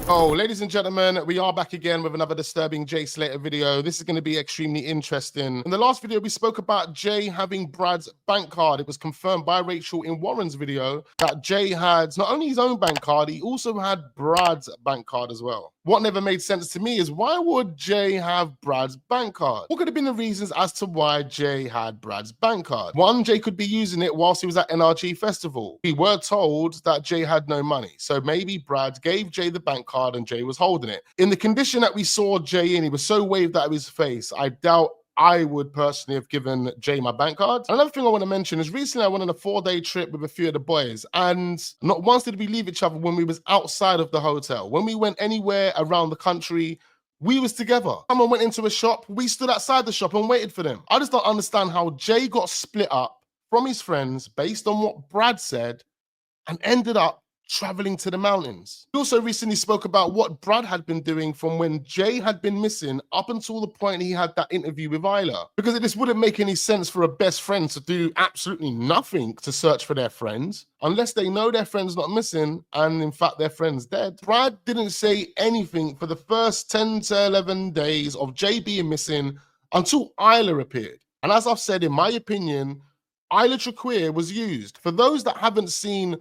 Oh, ladies and gentlemen, we are back again with another disturbing Jay Slater video. This is going to be extremely interesting. In the last video, we spoke about Jay having Brad's bank card. It was confirmed by Rachel in Warren's video that Jay had not only his own bank card, he also had Brad's bank card as well. What never made sense to me is why would Jay have Brad's bank card? What could have been the reasons as to why Jay had Brad's bank card? One, Jay could be using it whilst he was at NRG Festival. We were told that Jay had no money. So maybe Brad gave Jay the bank card and Jay was holding it. In the condition that we saw Jay in, he was so waved out of his face, I doubt I would personally have given Jay my bank card. Another thing I want to mention is recently I went on a 4-day trip with a few of the boys, and not once did we leave each other when we was outside of the hotel. When we went anywhere around the country, we was together. Someone went into a shop, we stood outside the shop and waited for them. I just don't understand how Jay got split up from his friends based on what Brad said and ended up traveling to the mountains. We also recently spoke about what Brad had been doing from when Jay had been missing up until the point he had that interview with Isla. Because it just wouldn't make any sense for a best friend to do absolutely nothing to search for their friends unless they know their friend's not missing and in fact their friend's dead. Brad didn't say anything for the first 10 to 11 days of Jay being missing until Isla appeared. And as I've said, in my opinion, Isla Traquair was used. For those that haven't seen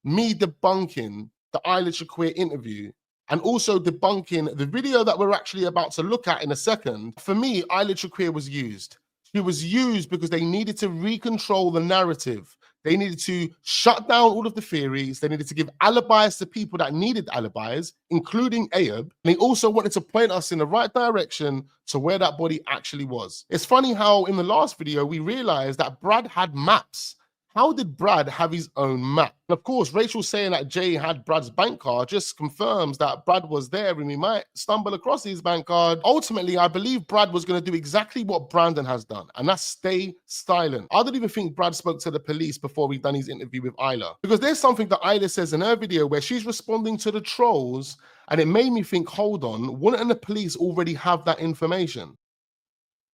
me debunking the Isla Traquair interview and also debunking the video that we're actually about to look at in a second, for me, Isla Traquair was used. She was used because they needed to recontrol the narrative. They needed to shut down all of the theories. They needed to give alibis to people that needed alibis, including Ayub. And they also wanted to point us in the right direction to where that body actually was. It's funny how in the last video, we realized that Brad had maps. How did Brad have his own map? And of course, Rachel saying that Jay had Brad's bank card just confirms that Brad was there and we might stumble across his bank card. Ultimately, I believe Brad was going to do exactly what Brandon has done, and that's stay silent. I don't even think Brad spoke to the police before he done his interview with Isla, because there's something that Isla says in her video where she's responding to the trolls, and it made me think, hold on, wouldn't the police already have that information?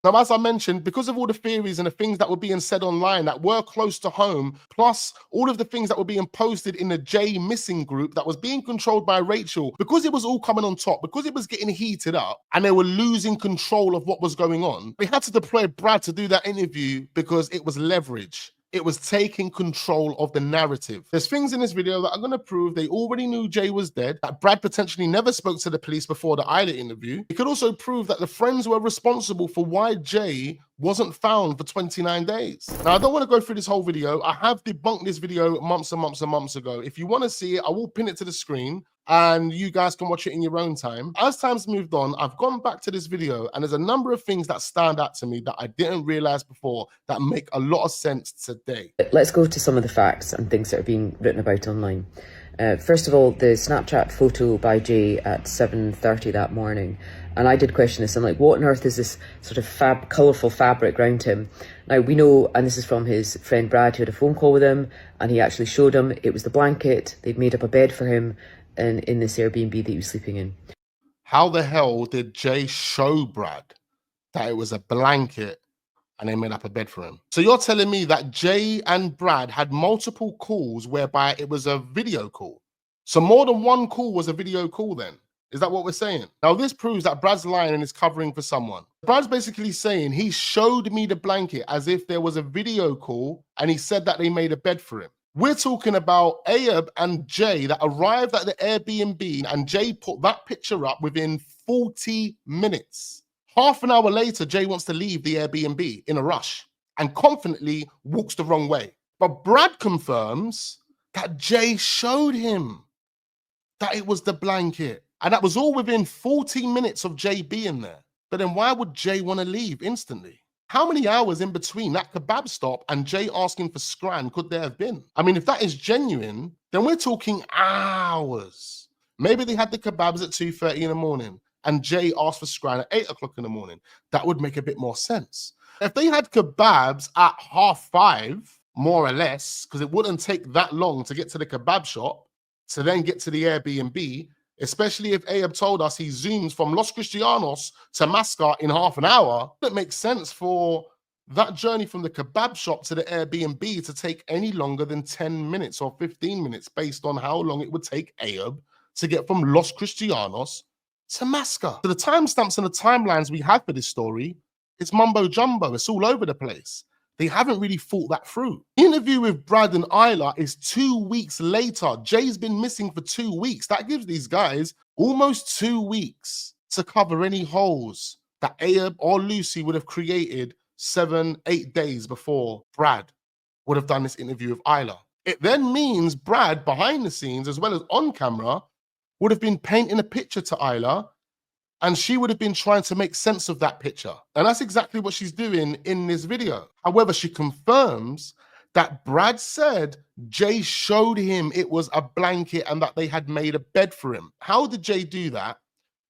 Now, as I mentioned, because of all the theories and the things that were being said online that were close to home, plus all of the things that were being posted in the Jay missing group that was being controlled by Rachel, because it was all coming on top, because it was getting heated up and they were losing control of what was going on, they had to deploy Brad to do that interview because it was leverage. It was taking control of the narrative. There's things in this video that are going to prove they already knew Jay was dead, that Brad potentially never spoke to the police before the Isla interview. It could also prove that the friends were responsible for why Jay wasn't found for 29 days. Now, I don't want to go through this whole video. I have debunked this video months and months and months ago. If you want to see it, I will pin it to the screen and you guys can watch it in your own time. As time's moved on, I've gone back to this video and there's a number of things that stand out to me that I didn't realize before that make a lot of sense today. Let's go to some of the facts and things that are being written about online. First of all, the Snapchat photo by Jay at 7:30 that morning. And I did question this. I'm like, what on earth is this sort of colourful fabric around him? Now, we know, and this is from his friend Brad, who had a phone call with him, and he actually showed him it was the blanket. They'd made up a bed for him in this Airbnb that he was sleeping in. How the hell did Jay show Brad that it was a blanket and they made up a bed for him? So you're telling me that Jay and Brad had multiple calls whereby it was a video call. So more than one call was a video call then? Is that what we're saying? Now this proves that Brad's lying and is covering for someone. Brad's basically saying he showed me the blanket as if there was a video call and he said that they made a bed for him. We're talking about Ayub and Jay that arrived at the Airbnb and Jay put that picture up within 40 minutes. Half an hour later, Jay wants to leave the Airbnb in a rush and confidently walks the wrong way. But Brad confirms that Jay showed him that it was the blanket. And that was all within 40 minutes of Jay being there. But then why would Jay want to leave instantly? How many hours in between that kebab stop and Jay asking for scran could there have been? I mean, if that is genuine, then we're talking hours. Maybe they had the kebabs at 2:30 in the morning and Jay asked for scran at 8 o'clock in the morning. That would make a bit more sense. If they had kebabs at 5:30, more or less, because it wouldn't take that long to get to the kebab shop to then get to the Airbnb, especially if Ayub told us he zooms from Los Cristianos to Mascot in half an hour, it makes sense for that journey from the kebab shop to the Airbnb to take any longer than 10 minutes or 15 minutes based on how long it would take Ayub to get from Los Cristianos to Masca. So the timestamps and the timelines we have for this story, it's mumbo jumbo. It's all over the place. They haven't really thought that through. The interview with Brad and Isla is 2 weeks later. Jay's been missing for 2 weeks. That gives these guys almost 2 weeks to cover any holes that Abe or Lucy would have created 7, 8 days before Brad would have done this interview with Isla. It then means Brad, behind the scenes, as well as on camera, would have been painting a picture to Isla, and she would have been trying to make sense of that picture. And that's exactly what she's doing in this video. However, she confirms that Brad said Jay showed him it was a blanket and that they had made a bed for him. How did Jay do that?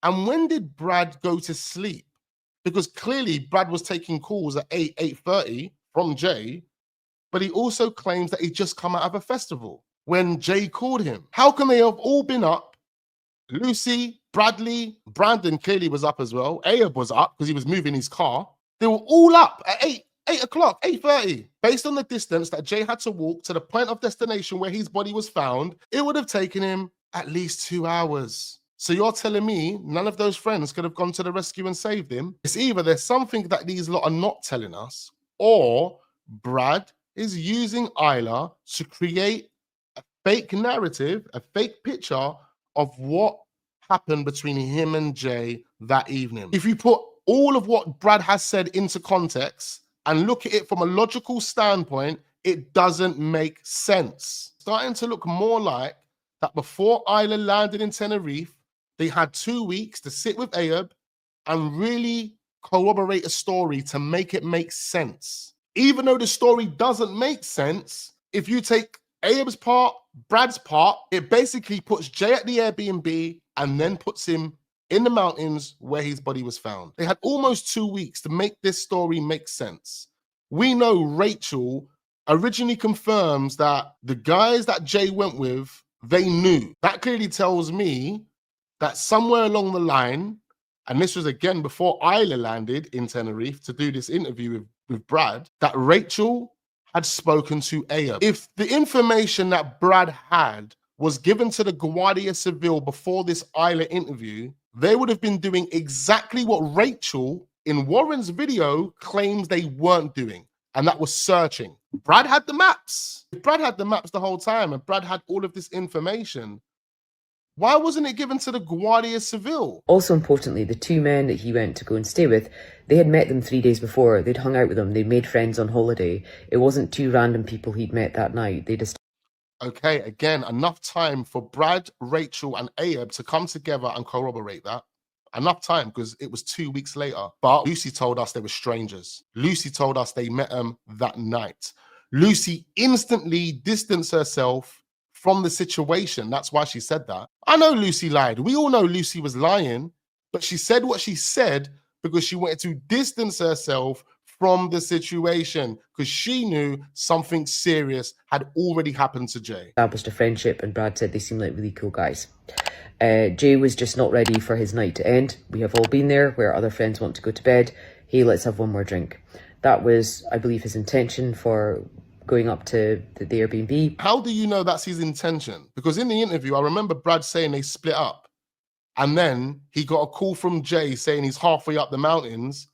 And when did Brad go to sleep? Because clearly Brad was taking calls at 8, 8:30 from Jay, but he also claims that he'd just come out of a festival when Jay called him. How can they have all been up? Lucy, Bradley, Brandon clearly was up as well. Abe was up because he was moving his car. They were all up at 8 o'clock, 8:30. Based on the distance that Jay had to walk to the point of destination where his body was found, it would have taken him at least 2 hours. So you're telling me none of those friends could have gone to the rescue and saved him? It's either there's something that these lot are not telling us, or Brad is using Isla to create a fake narrative, a fake picture of what happened between him and Jay that evening. If you put all of what Brad has said into context and look at it from a logical standpoint, it doesn't make sense. Starting to look more like that before Isla landed in Tenerife, they had 2 weeks to sit with Abe and really corroborate a story to make it make sense. Even though the story doesn't make sense, if you take Abe's part, Brad's part, it basically puts Jay at the Airbnb and then puts him in the mountains where his body was found. They had almost 2 weeks to make this story make sense. We know Rachel originally confirms that the guys that Jay went with, they knew. That clearly tells me that somewhere along the line, and this was again before Isla landed in Tenerife to do this interview with Brad, that Rachel had spoken to Abe. If the information that Brad had was given to the Guardia Civil before this Isla interview, they would have been doing exactly what Rachel in Warren's video claims they weren't doing, and that was searching. Brad had the maps. If Brad had the maps the whole time and Brad had all of this information, why wasn't it given to the Guardia Civil? Also importantly, the 2 men that he went to go and stay with, they had met them 3 days before. They'd hung out with them. They'd made friends on holiday. It wasn't 2 random people he'd met that night. They just... Okay, again, enough time for Brad, Rachel, and Abe to come together and corroborate that. Enough time, because it was 2 weeks later. But Lucy told us they were strangers. Lucy told us they met them that night. Lucy instantly distanced herself from the situation. That's why she said that. I know Lucy lied. We all know Lucy was lying, but she said what she said because she wanted to distance herself from the situation because she knew something serious had already happened to Jay. Established a friendship, and Brad said they seemed like really cool guys. Jay was just not ready for his night to end. We have all been there where other friends want to go to bed. Hey, let's have one more drink. That was, I believe, his intention for going up to the Airbnb. How do you know that's his intention? Because in the interview, I remember Brad saying they split up. And then he got a call from Jay saying he's halfway up the mountains.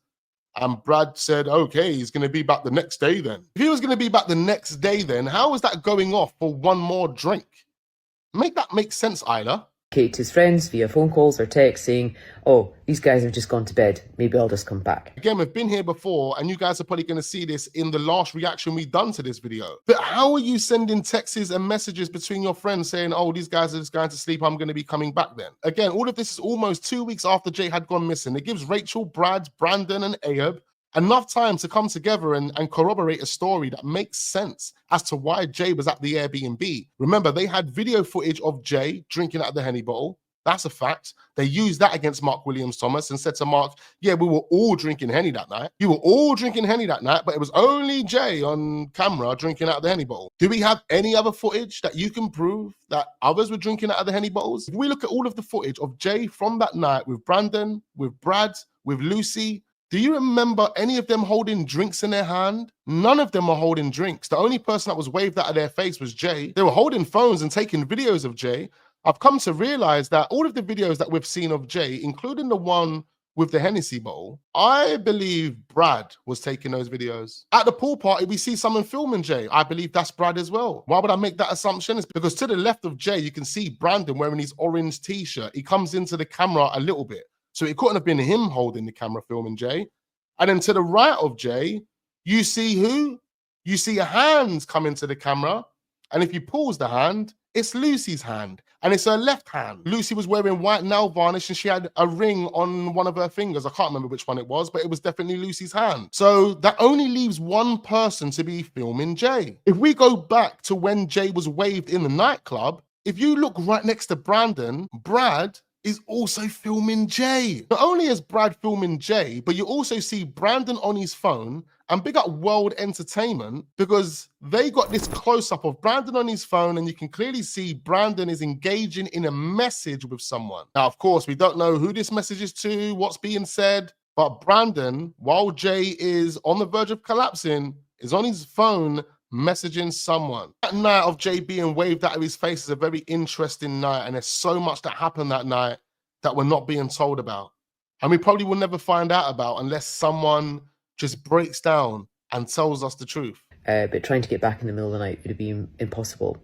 And Brad said, okay, he's going to be back the next day then. If he was going to be back the next day then, how is that going off for one more drink? Make that make sense, Isla. Kate to his friends via phone calls or text saying, oh, these guys have just gone to bed. Maybe I'll just come back. Again, we've been here before, and you guys are probably going to see this in the last reaction we've done to this video. But how are you sending texts and messages between your friends saying, oh, these guys are just going to sleep, I'm going to be coming back then? Again, all of this is almost 2 weeks after Jay had gone missing. It gives Rachel, Brad, Brandon, and Abe enough time to come together and corroborate a story that makes sense as to why Jay was at the Airbnb. Remember, they had video footage of Jay drinking out of the Henny bottle. That's a fact. They used that against Mark Williams Thomas and said to Mark, yeah, we were all drinking Henny that night. You were all drinking Henny that night, but it was only Jay on camera drinking out of the Henny bottle. Do we have any other footage that you can prove that others were drinking out of the Henny bottles? If we look at all of the footage of Jay from that night with Brandon, with Brad, with Lucy, do you remember any of them holding drinks in their hand? None of them were holding drinks. The only person that was waved out of their face was Jay. They were holding phones and taking videos of Jay, I've come to realize that all of the videos that we've seen of Jay, including the one with the Hennessy bowl, I believe Brad was taking those videos. At the pool party, we see someone filming Jay. I believe that's Brad as well. Why would I make that assumption? It's because to the left of Jay, you can see Brandon wearing his orange t-shirt. He comes into the camera a little bit. So it couldn't have been him holding the camera filming Jay. And then to the right of Jay, you see who? You see a hand come into the camera. And if you pause the hand, it's Lucy's hand. And it's her left hand. Lucy was wearing white nail varnish and she had a ring on one of her fingers. I can't remember which one it was, but it was definitely Lucy's hand. So that only leaves one person to be filming Jay. If we go back to when Jay was waved in the nightclub, if you look right next to Brandon, Brad is also filming Jay. Not only is Brad filming Jay, but you also see Brandon on his phone, and big up World Entertainment because they got this close-up of Brandon on his phone and you can clearly see Brandon is engaging in a message with someone. Now, of course, we don't know who this message is to, what's being said, but Brandon, while Jay is on the verge of collapsing, is on his phone messaging someone. That night of Jay being waved out of his face is a very interesting night, and there's so much that happened that night that we're not being told about. And we probably will never find out about unless someone just breaks down and tells us the truth. But trying to get back in the middle of the night would have been impossible.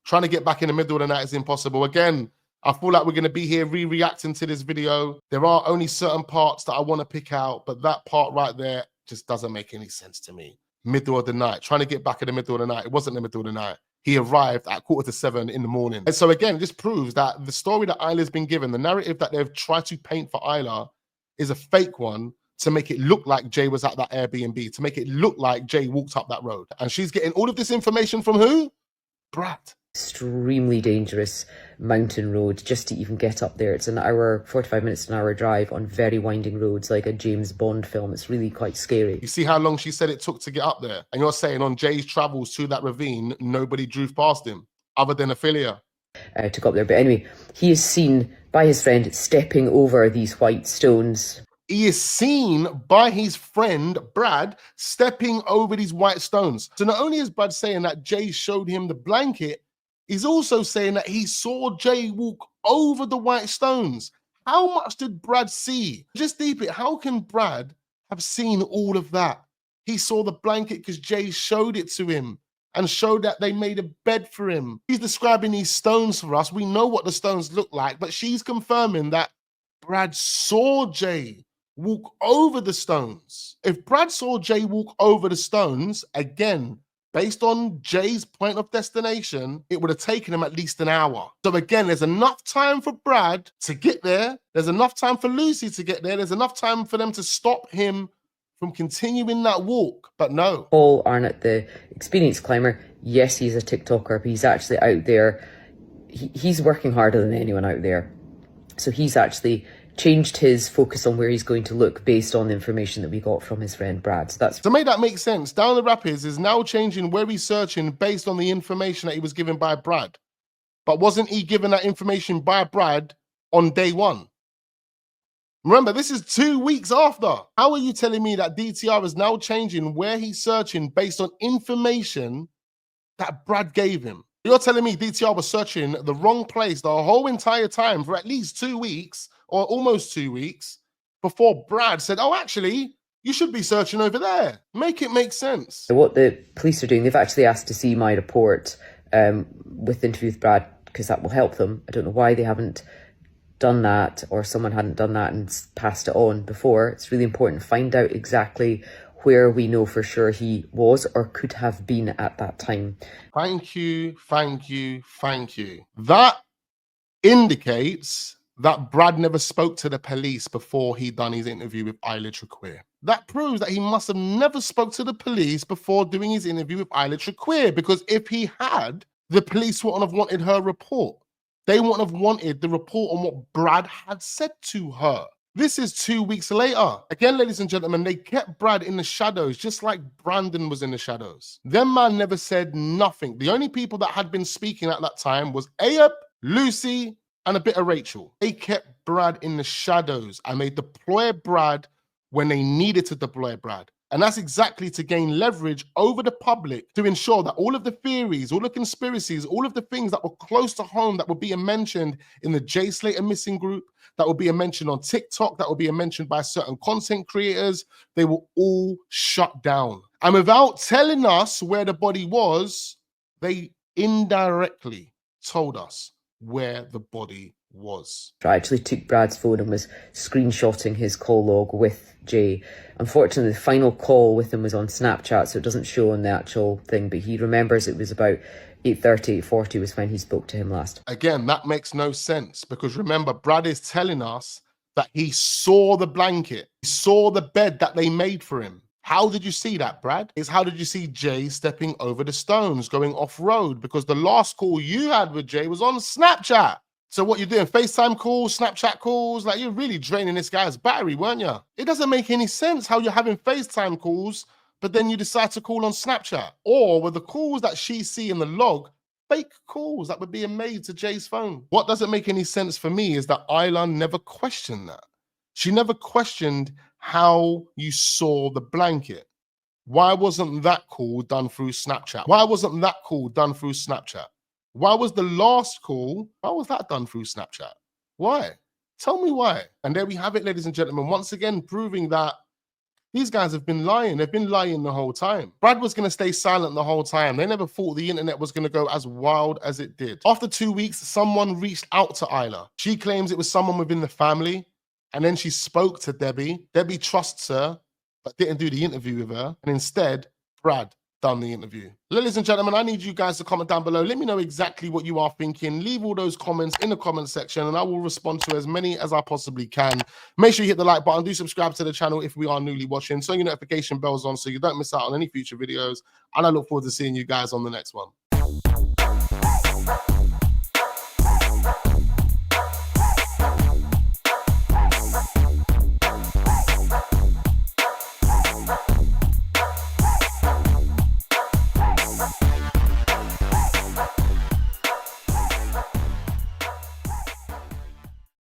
Trying to get back in the middle of the night is impossible. Again, I feel like we're going to be here re-reacting to this video. There are only certain parts that I want to pick out, but that part right there just doesn't make any sense to me. Middle of the night, trying to get back in the middle of the night. It wasn't the middle of the night. He arrived at 6:45 in the morning. And so again, this proves that the story that Isla's been given, the narrative that they've tried to paint for Isla is a fake one to make it look like Jay was at that Airbnb, to make it look like Jay walked up that road. And she's getting all of this information from who? Brad. Extremely dangerous mountain road just to even get up there. It's an hour, 45 minutes to an hour drive on very winding roads like a James Bond film. It's really quite scary. You see how long she said it took to get up there? And you're saying on Jay's travels to that ravine, nobody drove past him other than Ophelia. To go up there. But anyway, he is seen by his friend stepping over these white stones. He is seen by his friend, Brad, stepping over these white stones. So not only is Brad saying that Jay showed him the blanket, he's also saying that he saw Jay walk over the white stones. How much did Brad see? Just deep it. How can Brad have seen all of that? He saw the blanket because Jay showed it to him and showed that they made a bed for him. He's describing these stones for us. We know what the stones look like, but she's confirming that Brad saw Jay walk over the stones. If Brad saw Jay walk over the stones, again, based on Jay's point of destination, it would have taken him at least an hour. So again, there's enough time for Brad to get there. There's enough time for Lucy to get there. There's enough time for them to stop him from continuing that walk. But no. Paul Arnott, the experienced climber, yes, he's a TikToker, but he's actually out there. He's working harder than anyone out there. So he's actually changed his focus on where he's going to look based on the information that we got from his friend Brad. So that's to make that make sense. Down the Rapids is now changing where he's searching based on the information that he was given by Brad. But wasn't he given that information by Brad on day one? Remember, this is 2 weeks after. How are you telling me that DTR is now changing where he's searching based on information that Brad gave him? You're telling me DTR was searching the wrong place the whole entire time for at least 2 weeks, or almost 2 weeks, before Brad said, oh, actually, you should be searching over there. Make it make sense. So what the police are doing, they've actually asked to see my report with the interview with Brad, because that will help them. I don't know why they haven't done that, or someone hadn't done that and passed it on before. It's really important to find out exactly where we know for sure he was or could have been at that time. Thank you, thank you, thank you. That indicates that Brad never spoke to the police before he done his interview with Isla Traquair. That proves that he must have never spoke to the police before doing his interview with Isla Traquair, because if he had, the police wouldn't have wanted her report. They wouldn't have wanted the report on what Brad had said to her. This is 2 weeks later. Again, ladies and gentlemen, they kept Brad in the shadows, just like Brandon was in the shadows. Them man never said nothing. The only people that had been speaking at that time was Ayub, Lucy, and a bit of Rachel. They kept Brad in the shadows and they deployed Brad when they needed to deploy Brad. And that's exactly to gain leverage over the public to ensure that all of the theories, all the conspiracies, all of the things that were close to home that were being mentioned in the Jay Slater missing group, that were being mentioned on TikTok, that were being mentioned by certain content creators, they were all shut down. And without telling us where the body was, they indirectly told us where the body was. I actually took Brad's phone and was screenshotting his call log with Jay. Unfortunately, the final call with him was on Snapchat, so it doesn't show on the actual thing, but he remembers it was about 8:30, 8:40 was when he spoke to him last. Again, that makes no sense, because remember, Brad is telling us that he saw the blanket, he saw the bed that they made for him. How did you see that, Brad? It's how did you see Jay stepping over the stones, going off-road? Because the last call you had with Jay was on Snapchat. So what you're doing, FaceTime calls, Snapchat calls, like you're really draining this guy's battery, weren't you? It doesn't make any sense how you're having FaceTime calls, but then you decide to call on Snapchat. Or were the calls that she see in the log fake calls that were being made to Jay's phone? What doesn't make any sense for me is that Isla never questioned that. She never questioned how you saw the blanket. Why wasn't that call done through Snapchat? Why wasn't that call done through Snapchat? Why was the last call, why was that done through Snapchat? Why? Tell me why. And there we have it, ladies and gentlemen, once again proving that these guys have been lying. They've been lying the whole time. Brad was going to stay silent the whole time. They never thought the internet was going to go as wild as it did. After 2 weeks, someone reached out to Isla. She claims it was someone within the family. And then she spoke to Debbie. Debbie trusts her, but didn't do the interview with her. And instead, Brad done the interview. Ladies and gentlemen, I need you guys to comment down below. Let me know exactly what you are thinking. Leave all those comments in the comment section and I will respond to as many as I possibly can. Make sure you hit the like button. Do subscribe to the channel if we are newly watching. Turn your notification bells on so you don't miss out on any future videos. And I look forward to seeing you guys on the next one.